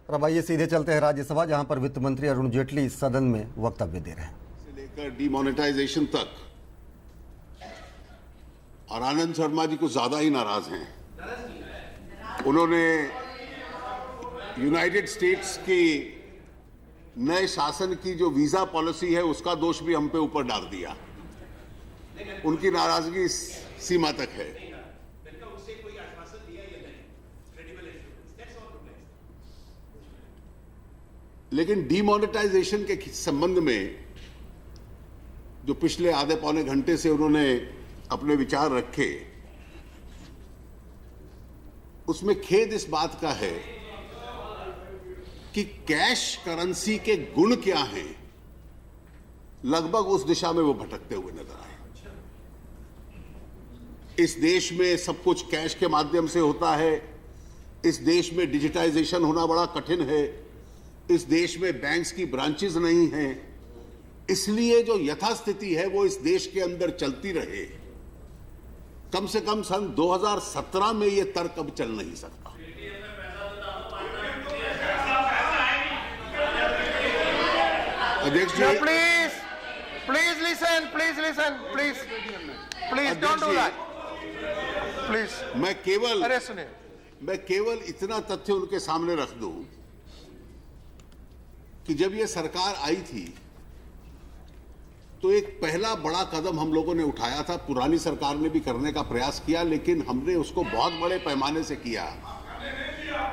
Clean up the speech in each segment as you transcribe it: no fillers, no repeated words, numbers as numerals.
और अब आइए सीधे चलते हैं राज्यसभा, जहां पर वित्त मंत्री अरुण जेटली सदन में वक्तव्य दे रहे हैं। से लेकर डीमोनेटाइजेशन तक, और आनंद शर्मा जी कुछ ज्यादा ही नाराज हैं। उन्होंने यूनाइटेड स्टेट्स की नए शासन की जो वीजा पॉलिसी है उसका दोष भी हम पे ऊपर डाल दिया। उनकी नाराजगी इस सीमा तक है। लेकिन डीमोनेटाइजेशन के संबंध में जो पिछले आधे पौने घंटे से उन्होंने अपने विचार रखे, उसमें खेद इस बात का है कि कैश करेंसी के गुण क्या हैं, लगभग उस दिशा में वो भटकते हुए नजर आए। इस देश में सब कुछ कैश के माध्यम से होता है। इस देश में डिजिटाइजेशन होना बड़ा कठिन है। इस देश में बैंक्स की ब्रांचेस नहीं हैं। इसलिए जो यथास्थिति है वो इस देश के अंदर चलती रहे। कम से कम सन 2017 में ये तर्क अब चल नहीं सकता। अध्यक्ष जी, please listen, please don't do that, please. मैं केवल इतना तथ्य उनके सामने रख दूं कि जब ये सरकार आई थी तो एक पहला बड़ा कदम हम लोगों ने उठाया था। पुरानी सरकार ने भी करने का प्रयास किया, लेकिन हमने उसको बहुत बड़े पैमाने से किया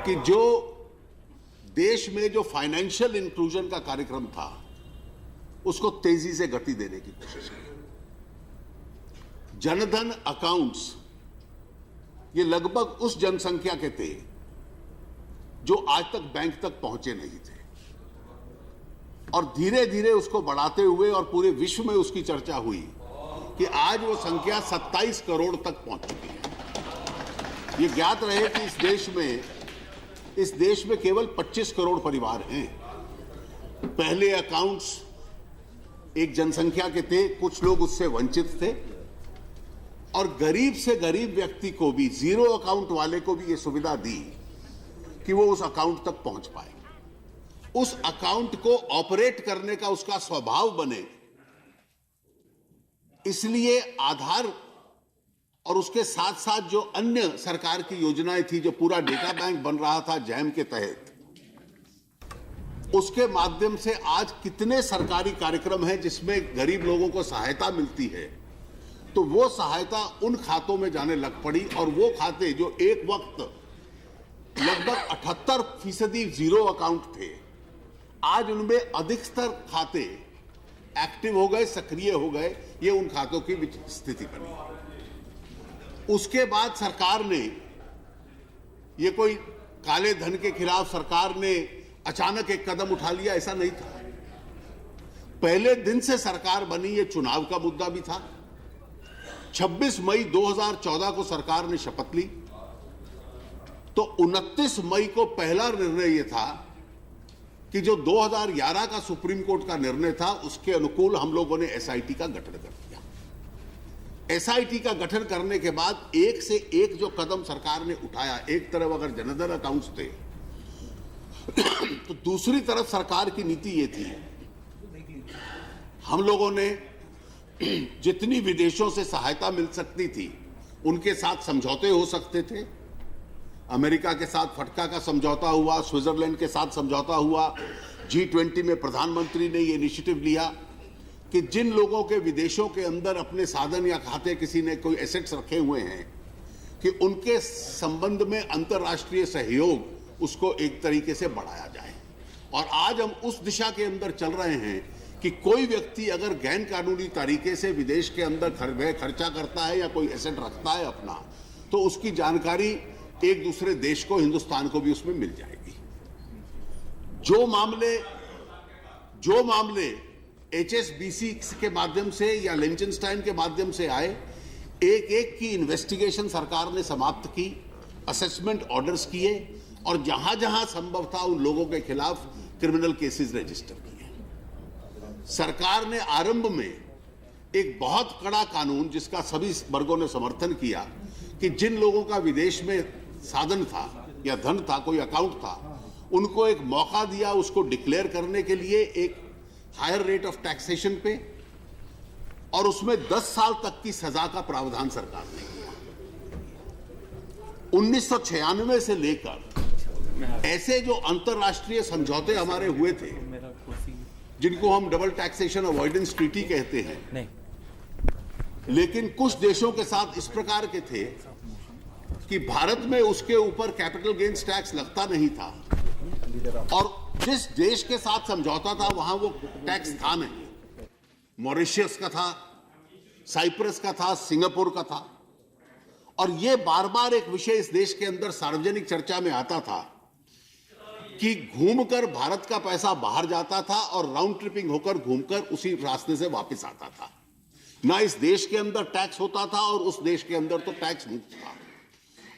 कि जो देश में जो फाइनेंशियल इंक्लूजन का कार्यक्रम था उसको तेजी से गति देने की कोशिश की। जनधन अकाउंट्स ये लगभग उस जनसंख्या के थे जो आज तक बैंक तक पहुंचे नहीं थे, और धीरे धीरे उसको बढ़ाते हुए और पूरे विश्व में उसकी चर्चा हुई कि आज वो संख्या 27 करोड़ तक पहुंच चुकी है। ये ज्ञात रहे कि इस देश में केवल 25 करोड़ परिवार हैं। पहले अकाउंट्स एक जनसंख्या के थे, कुछ लोग उससे वंचित थे, और गरीब से गरीब व्यक्ति को भी, जीरो अकाउंट वाले को भी ये सुविधा दी कि वो उस अकाउंट तक पहुंच पाए, उस अकाउंट को ऑपरेट करने का उसका स्वभाव बने। इसलिए आधार और उसके साथ साथ जो अन्य सरकार की योजनाएं थी, जो पूरा डेटा बैंक बन रहा था जैम के तहत, उसके माध्यम से आज कितने सरकारी कार्यक्रम हैं जिसमें गरीब लोगों को सहायता मिलती है, तो वो सहायता उन खातों में जाने लग पड़ी। और वो खाते जो एक वक्त लगभग 78% जीरो अकाउंट थे, आज उनमें अधिकतर खाते एक्टिव हो गए, सक्रिय हो गए। ये उन खातों की स्थिति बनी। उसके बाद सरकार ने, ये कोई काले धन के खिलाफ सरकार ने अचानक एक कदम उठा लिया, ऐसा नहीं था। पहले दिन से सरकार बनी, ये चुनाव का मुद्दा भी था। 26 मई 2014 को सरकार ने शपथ ली, तो 29 मई को पहला निर्णय यह था कि जो 2011 का सुप्रीम कोर्ट का निर्णय था उसके अनुकूल हम लोगों ने एसआईटी का गठन कर दिया। एसआईटी का गठन करने के बाद एक से एक जो कदम सरकार ने उठाया, एक तरफ अगर जनधन अकाउंट्स थे तो दूसरी तरफ सरकार की नीति ये थी, हम लोगों ने जितनी विदेशों से सहायता मिल सकती थी उनके साथ समझौते हो सकते थे। अमेरिका के साथ फटका का समझौता हुआ, स्विट्जरलैंड के साथ समझौता हुआ। G20 में प्रधानमंत्री ने ये इनिशिएटिव लिया कि जिन लोगों के विदेशों के अंदर अपने साधन या खाते, किसी ने कोई एसेट्स रखे हुए हैं, कि उनके संबंध में अंतर्राष्ट्रीय सहयोग उसको एक तरीके से बढ़ाया जाए। और आज हम उस दिशा के अंदर चल रहे हैं कि कोई व्यक्ति अगर गैर कानूनी तरीके से विदेश के अंदर खर्चा करता है या कोई एसेट रखता है अपना, तो उसकी जानकारी एक दूसरे देश को, हिंदुस्तान को भी उसमें मिल जाएगी। जो मामले HSBC के माध्यम से या लिंचनस्टाइन के माध्यम से आए, एक एक की इन्वेस्टिगेशन सरकार ने समाप्त की, असेसमेंट ऑर्डर्स किए, और जहां जहां संभव था उन लोगों के खिलाफ क्रिमिनल केसेस रजिस्टर किए। सरकार ने आरंभ में एक बहुत कड़ा कानून, जिसका सभी वर्गों ने समर्थन किया, कि जिन लोगों का विदेश में साधन था या धन था, कोई अकाउंट था, उनको एक मौका दिया उसको डिक्लेयर करने के लिए एक हायर रेट ऑफ टैक्सेशन पे, और उसमें 10 साल तक की सजा का प्रावधान सरकार ने किया। 1996 से लेकर ऐसे जो अंतर्राष्ट्रीय समझौते हमारे हुए थे, जिनको हम डबल टैक्सेशन अवॉइडेंस ट्रीटी कहते हैं, लेकिन कुछ देशों के साथ इस प्रकार के थे कि भारत में उसके ऊपर कैपिटल गेन्स टैक्स लगता नहीं था, और जिस देश के साथ समझौता था वहां वो टैक्स था नहीं। मॉरिशस का था, साइप्रस का था, सिंगापुर का था। और ये बार बार एक विषय इस देश के अंदर सार्वजनिक चर्चा में आता था कि घूमकर भारत का पैसा बाहर जाता था और राउंड ट्रिपिंग होकर घूमकर उसी रास्ते से वापस आता था। ना इस देश के अंदर टैक्स होता था और उस देश के अंदर तो टैक्स मुक्त था।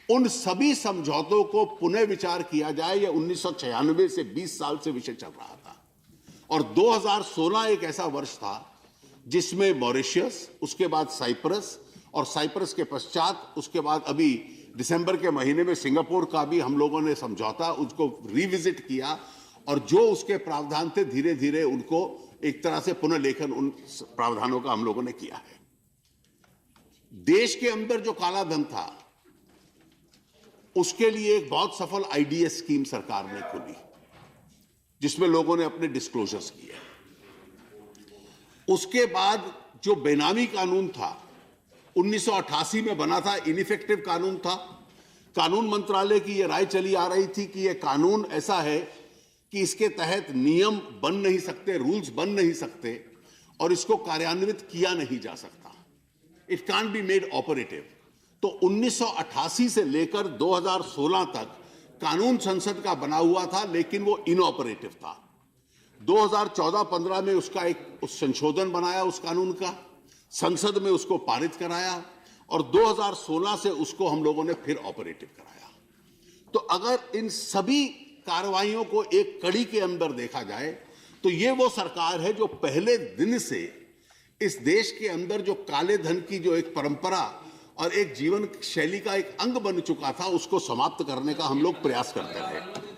उन सभी समझौतों को पुनः विचार किया जाए, यह 1996 से 20 साल से विषय चल रहा था। और 2016 एक ऐसा वर्ष था जिसमें मॉरिशस, उसके बाद साइप्रस, और साइप्रस के पश्चात उसके बाद अभी दिसंबर के महीने में सिंगापुर का भी हम लोगों ने समझौता उसको रिविजिट किया, और जो उसके प्रावधान थे धीरे धीरे उनको एक तरह से पुनर्लेखन उन प्रावधानों का हम लोगों ने किया है। देश के अंदर जो काला धन था उसके लिए एक बहुत सफल आईडीएस स्कीम सरकार ने खोली, जिसमें लोगों ने अपने डिस्क्लोजर्स किए। उसके बाद जो बेनामी कानून था 1988 में बना था, इनइफेक्टिव कानून था। कानून मंत्रालय की यह राय चली आ रही थी कि यह कानून ऐसा है कि इसके तहत नियम बन नहीं सकते, रूल्स बन नहीं सकते, और इसको कार्यान्वित किया नहीं जा सकता। It can't be made operative. तो 1988 से लेकर 2016 तक कानून संसद का बना हुआ था, लेकिन वो इनऑपरेटिव था। 2014-15 में उसका एक संशोधन बनाया उस कानून का, संसद में उसको पारित कराया, और 2016 से उसको हम लोगों ने फिर ऑपरेटिव कराया। तो अगर इन सभी कार्रवाइयों को एक कड़ी के अंदर देखा जाए तो ये वो सरकार है जो पहले दिन से इस देश के अंदर जो काले धन की जो एक परंपरा और एक जीवन शैली का एक अंग बन चुका था, उसको समाप्त करने का हम लोग प्रयास करते रहे।